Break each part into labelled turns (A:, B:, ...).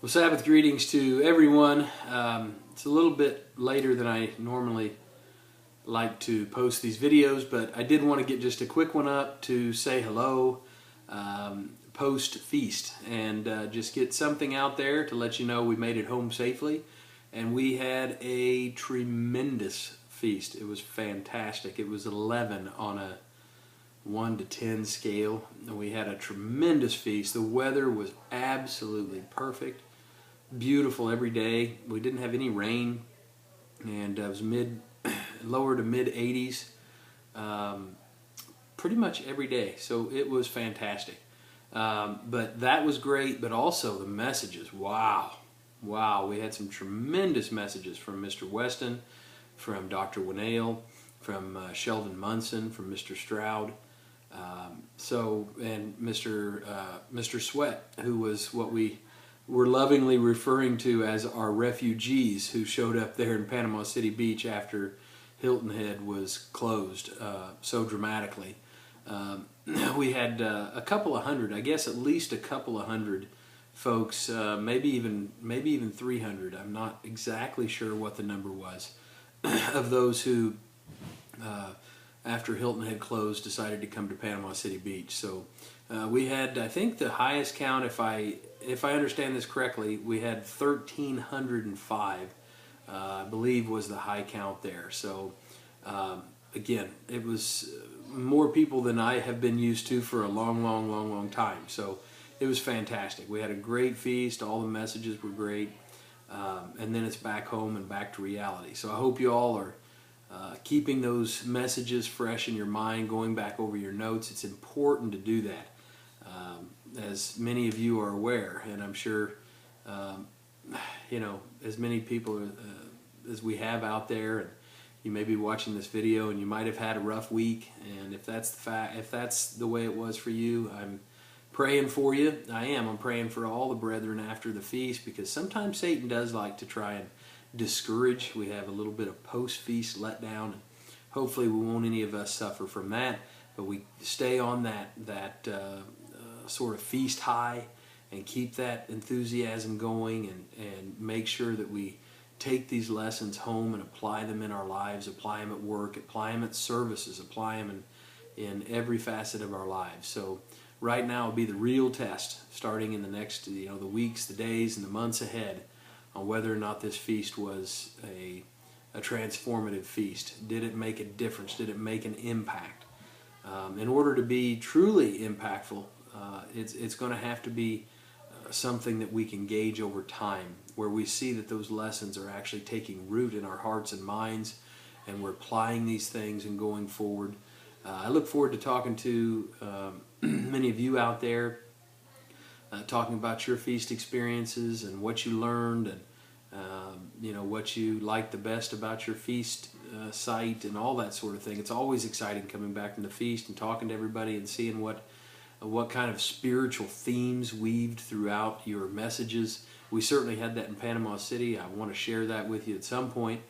A: Well, Sabbath greetings to everyone. It's a little bit later than I normally like to post these videos, but I did want to get just a quick one up to say hello post-feast and just get something out there to let you know we made it home safely. And we had a tremendous feast. It was fantastic. It was 11 on a 1 to 10 scale. We had a tremendous feast. The weather was absolutely perfect. Beautiful every day. We didn't have any rain, and it was lower to mid 80s pretty much every day. So it was fantastic. But that was great, but also the messages. Wow. We had some tremendous messages from Mr. Weston, from Dr. Winnale, from Sheldon Munson, from Mr. Stroud, and Mr. Sweat, who was what we were lovingly referring to as our refugees who showed up there in Panama City Beach after Hilton Head was closed so dramatically. We had a couple of hundred, I guess at least a couple of hundred folks, maybe even 300. I'm not exactly sure what the number was of those who after Hilton Head closed decided to come to Panama City Beach. So we had, I think the highest count, if I understand this correctly, we had 1,305, I believe was the high count there. So again, it was more people than I have been used to for a long time. So it was fantastic. We had a great feast. All the messages were great. And then it's back home and back to reality. So I hope you all are keeping those messages fresh in your mind, going back over your notes. It's important to do that. As many of you are aware, and I'm sure as many people as we have out there, and you may be watching this video and you might have had a rough week, and if that's the way it was for you, I'm praying for you. I'm praying for all the brethren after the feast, because sometimes Satan does like to try and discourage. We have a little bit of post-feast letdown, and hopefully we won't any of us suffer from that, but we stay on that sort of feast high and keep that enthusiasm going, and make sure that we take these lessons home and apply them in our lives, apply them at work, apply them at services, apply them in every facet of our lives. So right now will be the real test, starting in the next, the weeks, the days, and the months ahead, on whether or not this feast was a transformative feast. Did it make a difference? Did it make an impact? In order to be truly impactful, it's going to have to be something that we can gauge over time, where we see that those lessons are actually taking root in our hearts and minds, and we're applying these things and going forward. I look forward to talking to many of you out there, talking about your feast experiences and what you learned, and what you liked the best about your feast site and all that sort of thing. It's always exciting coming back from the feast and talking to everybody and seeing what kind of spiritual themes weaved throughout your messages. We certainly had that in Panama City. I want to share that with you at some point.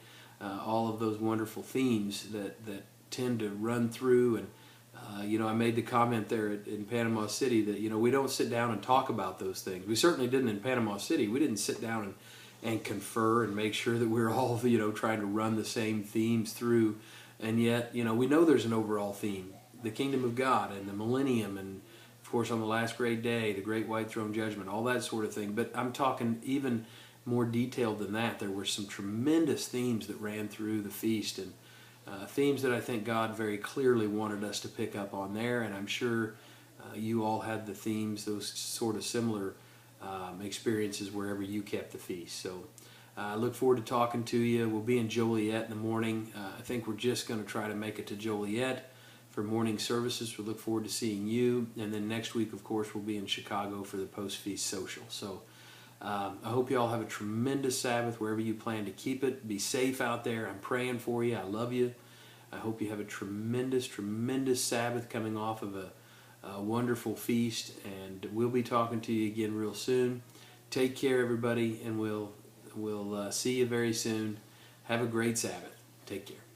A: All of those wonderful themes that tend to run through, and I made the comment there in Panama City that we don't sit down and talk about those things. We certainly didn't in Panama City. We didn't sit down and confer and make sure that we're all trying to run the same themes through, and yet we know there's an overall theme: the kingdom of God and the millennium, and of course on the last great day, the great white throne judgment, all that sort of thing. But I'm talking even more detailed than that. There were some tremendous themes that ran through the feast, and themes that I think God very clearly wanted us to pick up on there, and I'm sure you all had the themes, those sort of similar experiences wherever you kept the feast. So I look forward to talking to you. We'll be in Joliet in the morning. I think we're just going to try to make it to Joliet for morning services. We look forward to seeing you, and then next week, of course, we'll be in Chicago for the post-feast social. So I hope you all have a tremendous Sabbath wherever you plan to keep it. Be safe out there. I'm praying for you. I love you. I hope you have a tremendous Sabbath coming off of a wonderful feast, and we'll be talking to you again real soon. Take care, everybody, and we'll see you very soon. Have a great Sabbath. Take care.